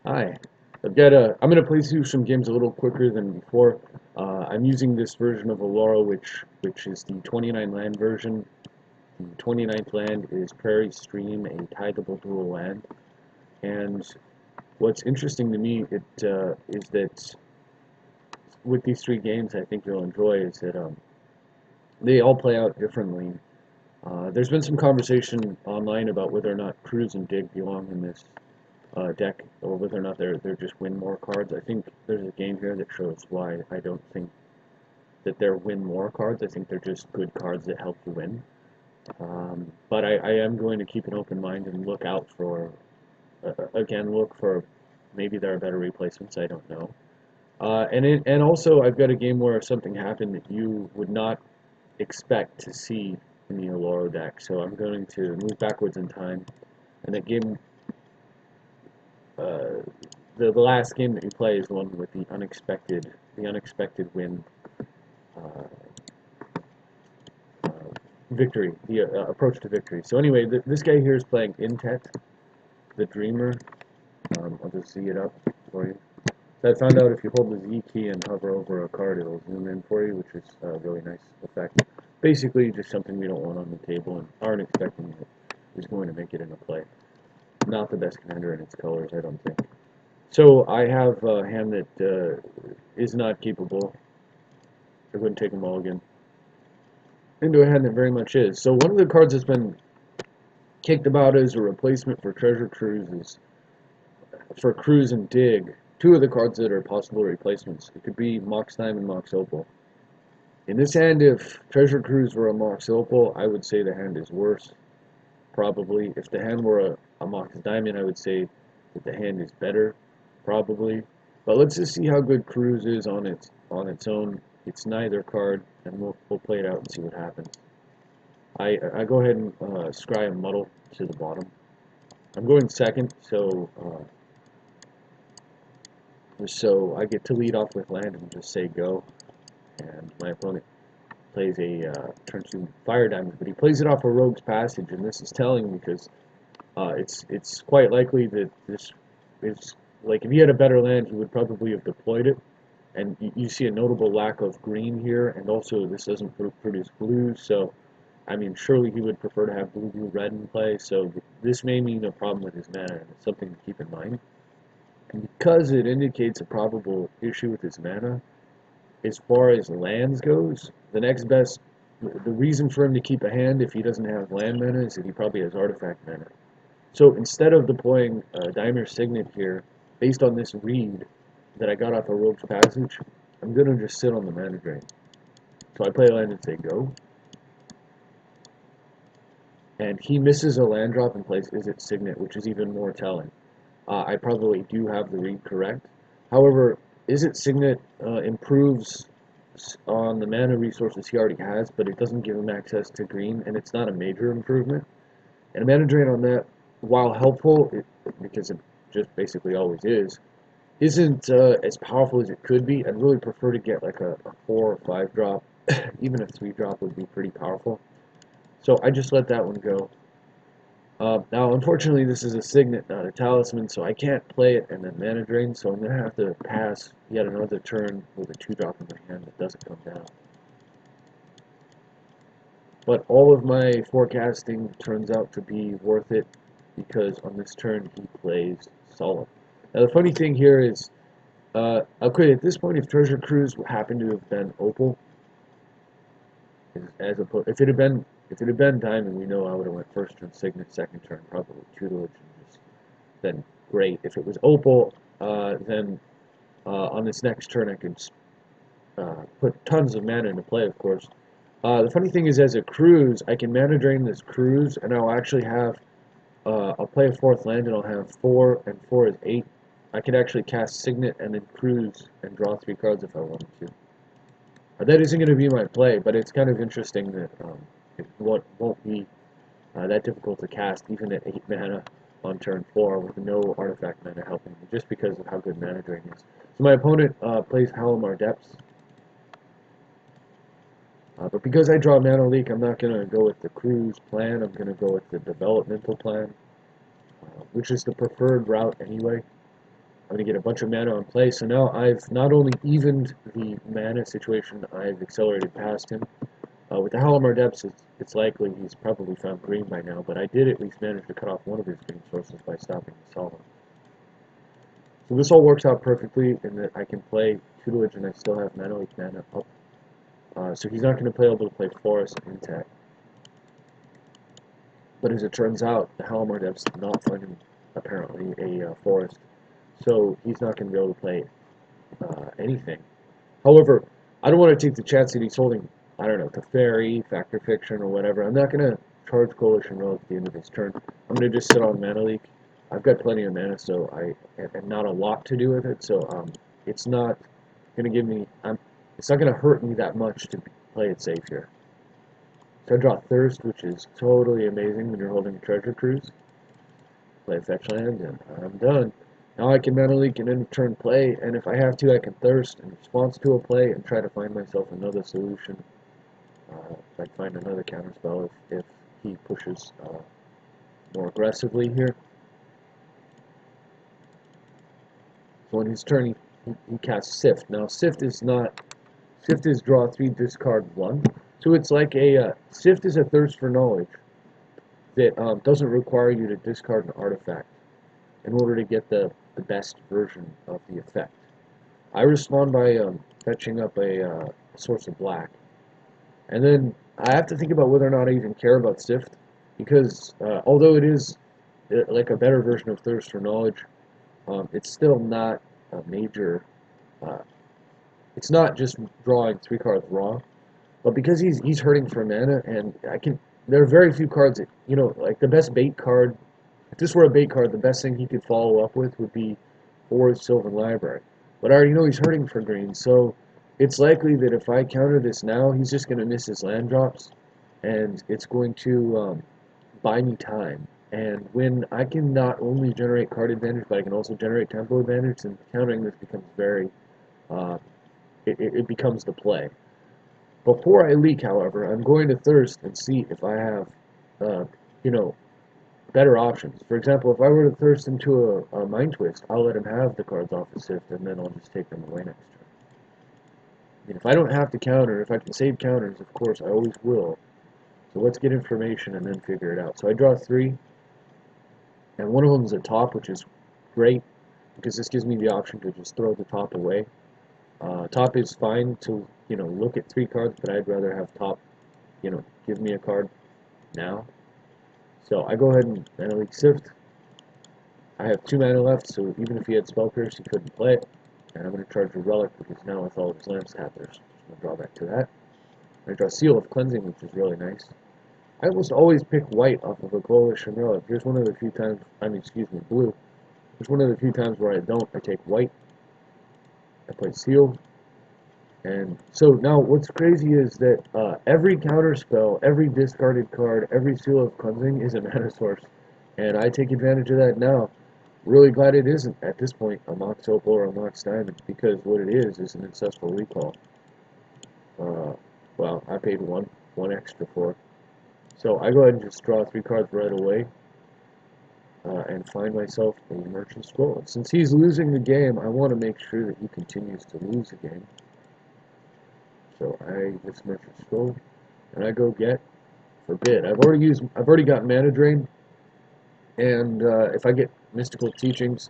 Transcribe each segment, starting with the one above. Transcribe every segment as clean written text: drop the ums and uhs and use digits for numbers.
Hi. I'm going to play through some games a little quicker than before. I'm using this version of Oloro, which is the 29 land version. The 29th land is Prairie Stream, a taggable dual land. And what's interesting to me is that with these three games, I think you'll enjoy is that they all play out differently. There's been some conversation online about whether or not Cruise and Dig belong in this deck, or whether or not they're just win more cards. I think there's a game here that shows why I don't think that they're win more cards. I think they're just good cards that help you win. But I am going to keep an open mind and look out for, again, look for maybe there are better replacements. I don't know. And also I've got a game where something happened that you would not expect to see in the Oloro deck. So I'm going to move backwards in time, and that game uh, the last game that you play is the one with the unexpected win, uh, uh, victory, the approach to victory. So anyway, this guy here is playing Intet, the Dreamer. I'll just see it up for you. So I found out if you hold the Z key and hover over a card, it'll zoom in for you, which is a really nice effect. Basically, just something we don't want on the table and aren't expecting it is going to make it into play. Not the best commander in its colors, I don't think. So I have a hand that is not capable. I wouldn't take a mulligan. Into a hand that very much is. So one of the cards that's been kicked about as a replacement for Treasure Cruise is for Cruise and Dig. Two of the cards that are possible replacements. It could be Mox Time and Mox Opal. In this hand, if Treasure Cruise were a Mox Opal, I would say the hand is worse. Probably. If the hand were a Mox Diamond, I would say that the hand is better. Probably. But let's just see how good Cruise is on its own. It's neither card, and we'll play it out and see what happens. I go ahead and scry a muddle to the bottom. I'm going second, so I get to lead off with land and just say go. And my opponent plays a turn 2 Fire Diamond, but he plays it off a Rogue's Passage, and this is telling because it's quite likely that this is, like, if he had a better land, he would probably have deployed it. And you see a notable lack of green here, and also this doesn't produce blue, so I mean, surely he would prefer to have blue, blue, red in play, so this may mean a problem with his mana, and it's something to keep in mind. And because it indicates a probable issue with his mana, as far as lands goes, the reason for him to keep a hand if he doesn't have land mana is that he probably has artifact mana. So instead of deploying Dimer Signet here, based on this read that I got off of Rogue's Passage, I'm going to just sit on the mana drain. So I play a land and say go. And he misses a land drop and plays Izzet Signet, which is even more telling. I probably do have the read correct. However, Izzet Signet improves on the mana resources he already has, but it doesn't give him access to green, and it's not a major improvement. And a mana drain on that, while helpful, because it just basically always is, isn't as powerful as it could be. I'd really prefer to get like a 4 or 5 drop. Even a 3 drop would be pretty powerful. So I just let that one go. Now, unfortunately, this is a Signet, not a Talisman, so I can't play it and then mana drain, so I'm going to have to pass yet another turn with a 2 drop in my hand that doesn't come down. But all of my forecasting turns out to be worth it, because on this turn he plays Solemn. Now, the funny thing here is, okay, at this point, if Treasure Cruise happened to have been Opal, as opposed, if it had been Diamond, we know I would have went first turn Signet, second turn probably Tutelage, and just then great. If it was Opal, then on this next turn I could put tons of mana into play, of course. The funny thing is, as a Cruise, I can mana drain this Cruise, and I'll actually have, I'll play a 4th land, and I'll have 4, and 4 is 8. I could actually cast Signet and then Cruise and draw 3 cards if I wanted to. That isn't going to be my play, but it's kind of interesting that it won't be that difficult to cast, even at 8 mana on turn 4 with no artifact mana helping me, just because of how good mana drain is. So my opponent plays Halimar Depths. But because I draw Mana Leak, I'm not going to go with the Cruise plan. I'm going to go with the Developmental plan, which is the preferred route anyway. I'm going to get a bunch of mana on play. So now I've not only evened the mana situation, I've accelerated past him. With the Halimar Depths, it's likely he's probably found green by now, but I did at least manage to cut off one of his green sources by stopping the Solid. So this all works out perfectly in that I can play Tutelage and I still have mana up. So he's not going to be able to play Forest intact. But as it turns out, the Halimar Depths did not find him, apparently, a Forest. So he's not going to be able to play anything. However, I don't want to take the chance that he's holding, I don't know, Teferi, Factor Fiction, or whatever. I'm not going to charge Coalition Relic at the end of his turn. I'm going to just sit on Mana Leak. I've got plenty of mana, so I have not a lot to do with it. So it's not going to give me, it's not going to hurt me that much to play it safe here. So I draw Thirst, which is totally amazing when you're holding a Treasure Cruise. Play a fetch land, and I'm done. Now I can Mana Leak and end of turn play, and if I have to, I can Thirst in response to a play and try to find myself another solution. I can find another counterspell if he pushes more aggressively here. So on his turn, he casts Sift. Now Sift is draw 3, discard 1. So it's like Sift is a Thirst for Knowledge that doesn't require you to discard an artifact in order to get the best version of the effect. I respond by fetching up a Source of Black. And then I have to think about whether or not I even care about Sift, because although it is like a better version of Thirst for Knowledge, it's still not a major, it's not just drawing 3 cards raw, but because he's hurting for mana, and there are very few cards that, like the best bait card, if this were a bait card, the best thing he could follow up with would be Forest Sylvan Library. But I already know he's hurting for green, so it's likely that if I counter this now, he's just going to miss his land drops, and it's going to buy me time. And when I can not only generate card advantage, but I can also generate tempo advantage, and countering this becomes it becomes the play. Before I leak, however, I'm going to Thirst and see if I have, better options. For example, if I were to Thirst into a Mind Twist, I'll let him have the cards off the Sift, and then I'll just take them away next turn. And if I don't have to counter, if I can save counters, of course, I always will. So let's get information and then figure it out. So I draw 3, and one of them is a top, which is great, because this gives me the option to just throw the top away. Top is fine to, look at 3 cards, but I'd rather have top, give me a card now. So I go ahead and Mana Leak Sift. I have 2 mana left, so even if he had Spell Pierce, he couldn't play it. And I'm going to charge a Relic, because now with all of his lands tapped, there's no drawback to that. I draw Seal of Cleansing, which is really nice. I almost always pick white off of a Coalition Relic. Here's one of the few times, blue. Here's one of the few times where I don't. I take white. I play Seal. And so now what's crazy is that every counter spell, every discarded card, every Seal of Cleansing is a mana source. And I take advantage of that now. Really glad it isn't, at this point, a Mox Opal or a Mox Diamond, because what it is an Ancestral Recall. Well, I paid one extra for it. So I go ahead and just draw 3 cards right away and find myself a Merchant Scroll. Since he's losing the game, I want to make sure that he continues to lose the game. So I get Merchant Scroll, and I go get Forbid. I've already got Mana Drain, and if I get Mystical Teachings,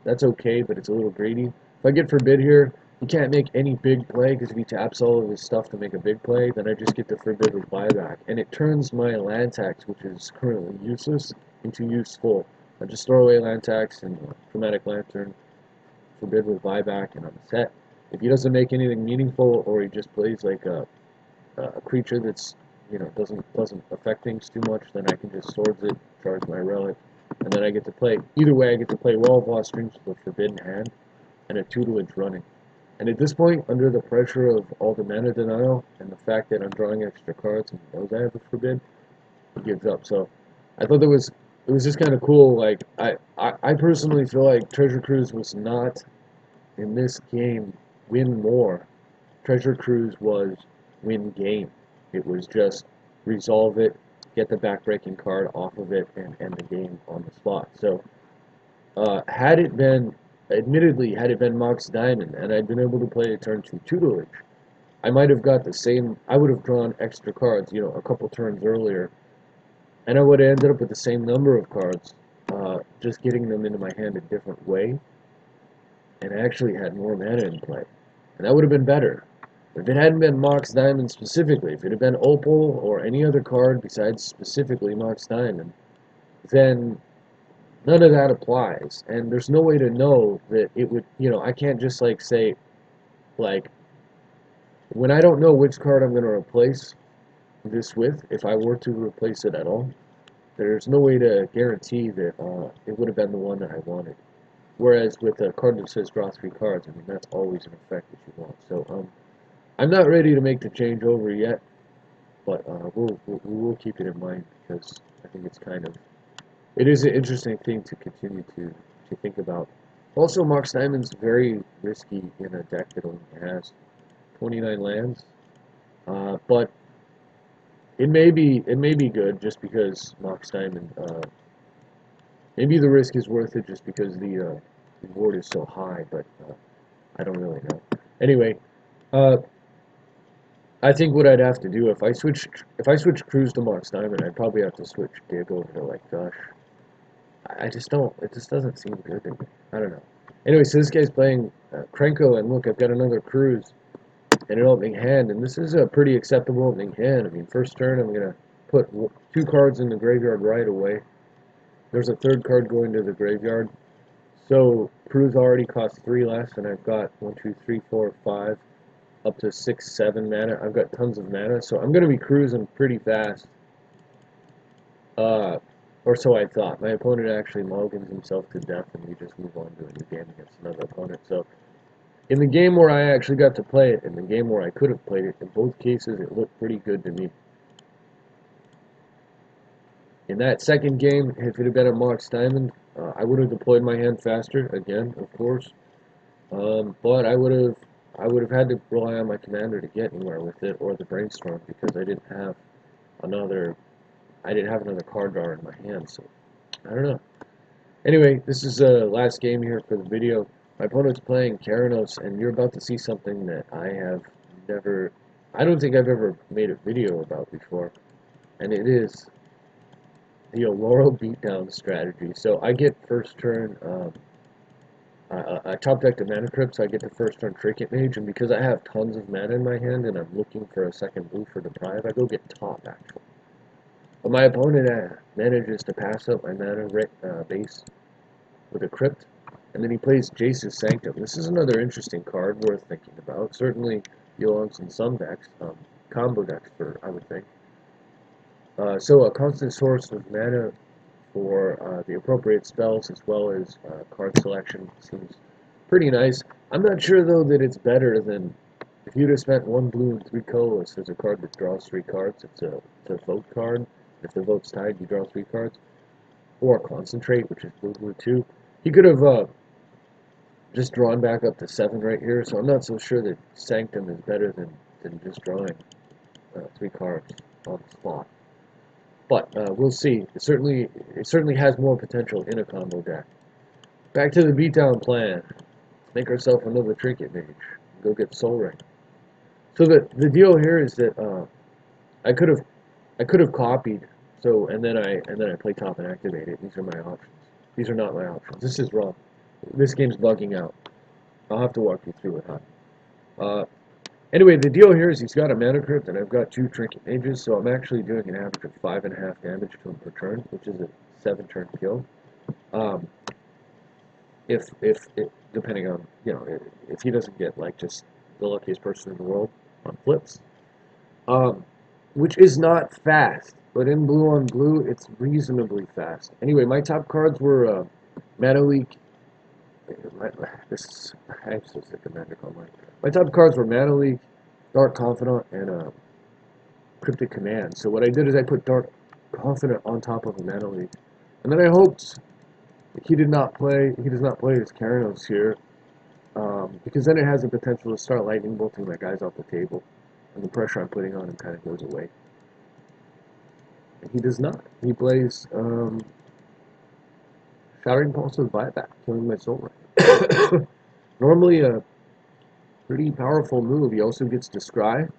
that's okay, but it's a little greedy. If I get Forbid here, he can't make any big play, because if he taps all of his stuff to make a big play, then I just get to Forbid with Buyback. And it turns my land tax, which is currently useless, into useful. I just throw away land tax and Chromatic Lantern, Forbid with Buyback, and I'm set. If he doesn't make anything meaningful, or he just plays like a creature that's, doesn't affect things too much, then I can just Swords it, charge my Relic, and then I get to play. Either way, I get to play Well of Lost Strings with a Forbidden Hand and a Tutelage running. And at this point, under the pressure of all the mana denial and the fact that I'm drawing extra cards and he knows I have a Forbid, he gives up. So I thought it was just kind of cool. Like I personally feel like Treasure Cruise was not, in this game, win more. Treasure Cruise was win game. It was just resolve it, get the backbreaking card off of it, and end the game on the spot. So had it been admittedly, had it been Mox Diamond and I'd been able to play a turn 2 tutelage, I might have got the same, I would have drawn extra cards, you know, a couple turns earlier, and I would have ended up with the same number of cards, just getting them into my hand a different way, and I actually had more mana in play. And that would have been better. If it hadn't been Mox Diamond specifically, if it had been Opal or any other card besides specifically Mox Diamond, then none of that applies. And there's no way to know that it would, you know, I can't just like say, like, when I don't know which card I'm going to replace this with, if I were to replace it at all, there's no way to guarantee that it would have been the one that I wanted. Whereas with a card that says draw 3 cards, I mean, that's always an effect that you want. So I'm not ready to make the change over yet, but we'll keep it in mind because I think it's kind of, it is an interesting thing to continue to think about. Also, Mox Diamond's very risky in a deck that only has 29 lands, but it may be good just because Mox Diamond. Maybe the risk is worth it just because the reward is so high, but I don't really know. Anyway, I think what I'd have to do if I switch Cruise to Mox Diamond, I'd probably have to switch Gig over to like Gush. I just don't. It just doesn't seem good to me. I don't know. Anyway, so this guy's playing Krenko, and look, I've got another Cruise and an opening hand, and this is a pretty acceptable opening hand. I mean, first turn, I'm gonna put 2 cards in the graveyard right away. There's a 3rd card going to the graveyard. So Cruise already costs 3 less, and I've got 1, 2, 3, 4, 5, up to 6, 7 mana. I've got tons of mana, so I'm gonna be cruising pretty fast. Or so I thought. My opponent actually mulligans himself to death, and we just move on to a new game against another opponent. So in the game where I actually got to play it, and the game where I could have played it, in both cases it looked pretty good to me. In that second game, if it had been a Mox Diamond, I would have deployed my hand faster, again, of course. But I would have had to rely on my commander to get anywhere with it, or the brainstorm, because I didn't have another card drawer in my hand. So I don't know. Anyway, this is the last game here for the video. My opponent's playing Keranos, and you're about to see something that I don't think I've ever made a video about before, and it is the Oloro Beatdown strategy. So I get first turn, I top deck the Mana Crypt, so I get the first turn Trinket Mage, and because I have tons of mana in my hand and I'm looking for a second blue for Deprive, I go get top, actually. But my opponent manages to pass up my mana base with a Crypt, and then he plays Jace's Sanctum. This is another interesting card worth thinking about. Certainly belongs in some decks, combo decks, I would think. So a constant source of mana for the appropriate spells as well as card selection seems pretty nice. I'm not sure though that it's better than if you'd have spent 1 blue and 3 colorless as a card that draws 3 cards. It's a vote card. If the vote's tied, you draw 3 cards. Or Concentrate, which is blue 2. He could have just drawn back up to 7 right here, so I'm not so sure that Sanctum is better than just drawing 3 cards on the spot. But we'll see. It certainly has more potential in a combo deck. Back to the beatdown plan. Make ourselves another Trinket Mage. Go get Soul Ring. So the deal here is that I could have copied. So and then I play top and activate it. These are my options. These are not my options. This is wrong. This game's bugging out. I'll have to walk you through it, huh? Anyway, the deal here is he's got a Mana Crypt, and I've got 2 Trinket Mages, so I'm actually doing an average of 5.5 damage to him per turn, which is a 7-turn kill. If depending on, you know, if he doesn't get, like, just the luckiest person in the world on flips. Which is not fast, but in blue on blue, it's reasonably fast. Anyway, my top cards were Mana Leak. I'm so sick of Magic Online. My top cards were Mana Leak, Dark Confidant, and Cryptic Command. So what I did is I put Dark Confidant on top of a Mana Leak, and then I hoped he does not play his Keranos here, because then it has the potential to start lightning bolting my guys off the table, and the pressure I'm putting on him kind of goes away. And he does not. He plays Shattering Pulse with Buyback, killing my Soul Ring. Normally a pretty powerful move. He also gets to scry,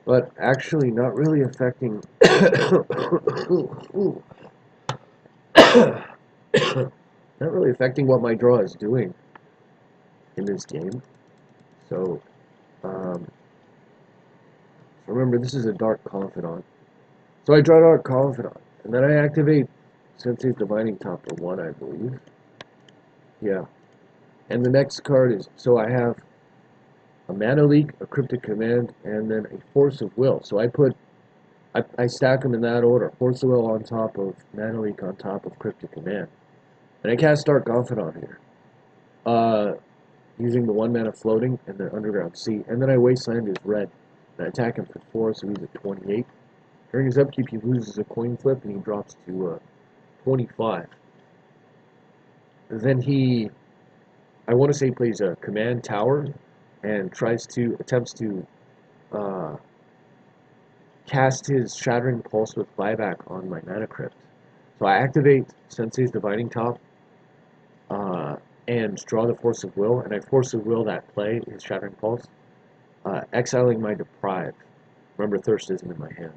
but actually not really affecting not really affecting what my draw is doing in this game. So, remember, this is a Dark Confidant. So I draw Dark Confidant, and then I activate Sensei's Divining Top to 1, I believe. Yeah. And the next card is, so I have a Mana Leak, a Cryptic Command, and then a Force of Will. So I stack them in that order. Force of Will on top of Mana Leak on top of Cryptic Command. And I cast Dark Confidant here. Using the 1 mana floating and the Underground Sea. And then I Wasteland his red. And I attack him for 4, so he's at 28. During his upkeep, he loses a coin flip and he drops to 25. Then I want to say, plays a Command Tower and attempts to cast his Shattering Pulse with buyback on my Mana Crypt. So I activate Sensei's Divining Top and draw the Force of Will, and I Force of Will that play, his Shattering Pulse, exiling my Deprive. Remember, Thirst isn't in my hand.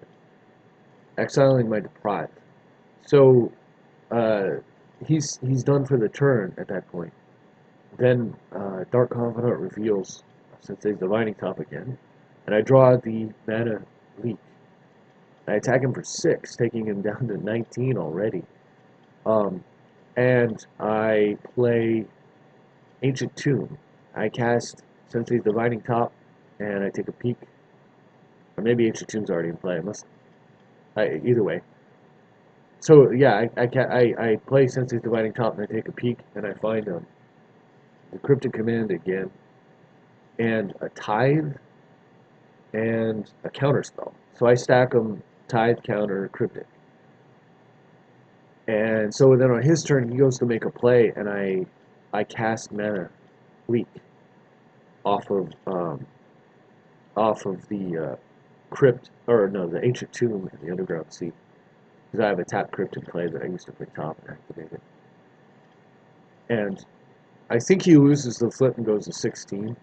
Exiling my Deprive. So he's done for the turn at that point. Then Dark Confidant reveals Sensei's Divining Top again, and I draw the Mana Leak. I attack him for 6, taking him down to 19 already. And I play Ancient Tomb. I cast Sensei's Divining Top, and I take a peek. Or maybe Ancient Tomb's already in play. Either way. So yeah, I play Sensei's Divining Top, and I take a peek, and I find the Cryptic Command again, and a Tithe, and a Counterspell. So I stack them Tithe, Counter, Cryptic. And so then on his turn, he goes to make a play, and I cast Mana Leak off of the Crypt, or no, the Ancient Tomb and the Underground Sea, because I have a tapped Crypt in play that I used to play top and activate it. And I think he loses the flip and goes to 16,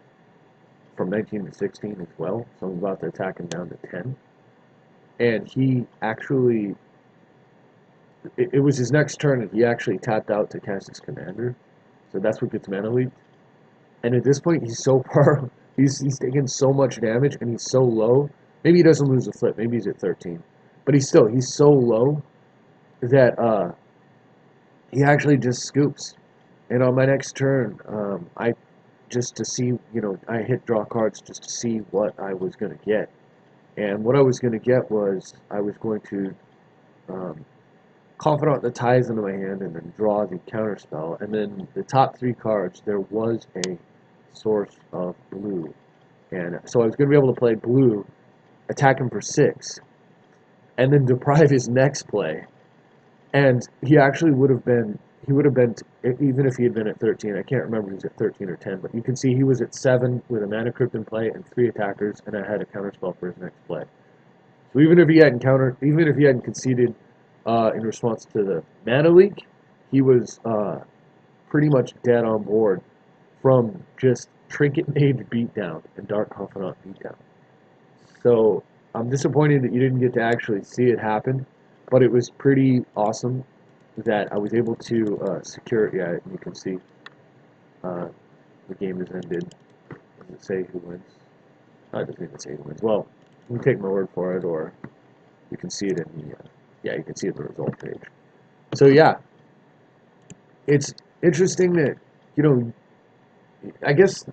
from 19 to 16 as well, so I'm about to attack him down to 10. And he actually, it was his next turn, and he actually tapped out to cast his Commander, so that's what gets Mana Leaked. And at this point, he's so far, he's taken so much damage, and he's so low. Maybe he doesn't lose a flip, maybe he's at 13. But he's so low that he actually just scoops. And on my next turn, I hit draw cards just to see what I was going to get. And what I was going to get was, I was going to Confidant the Ties into my hand and then draw the Counterspell. And then the top 3 cards, there was a source of blue. And so I was going to be able to play blue, attack him for 6, and then deprive his next play. And he actually would have been, even if he had been at 13, I can't remember if he was at 13 or 10, but you can see he was at 7 with a Mana Crypt in play and 3 attackers, and I had a Counterspell for his next play. So even if he hadn't conceded in response to the Mana Leak, he was pretty much dead on board from just Trinket Mage Beatdown and Dark Confidant Beatdown. So I'm disappointed that you didn't get to actually see it happen, but it was pretty awesome that I was able to secure it. Yeah, you can see the game has ended. Does it say who wins? It doesn't even say who wins. Well, you can take my word for it, or you can see it in the you can see it in the result page. So yeah, it's interesting that, I guess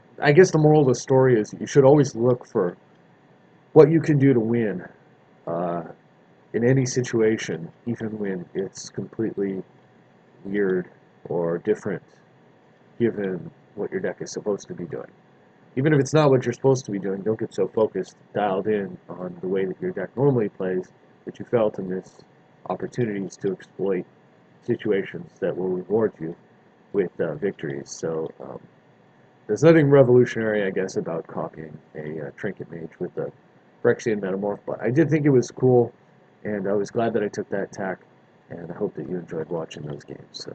the moral of the story is you should always look for what you can do to win in any situation, even when it's completely weird or different, given what your deck is supposed to be doing. Even if it's not what you're supposed to be doing, don't get so focused, dialed in on the way that your deck normally plays, that you fail to miss opportunities to exploit situations that will reward you with victories. So there's nothing revolutionary, I guess, about copying a Trinket Mage with the Phyrexian Metamorph, but I did think it was cool, and I was glad that I took that tack, and I hope that you enjoyed watching those games. So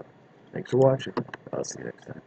thanks for watching. I'll see you next time.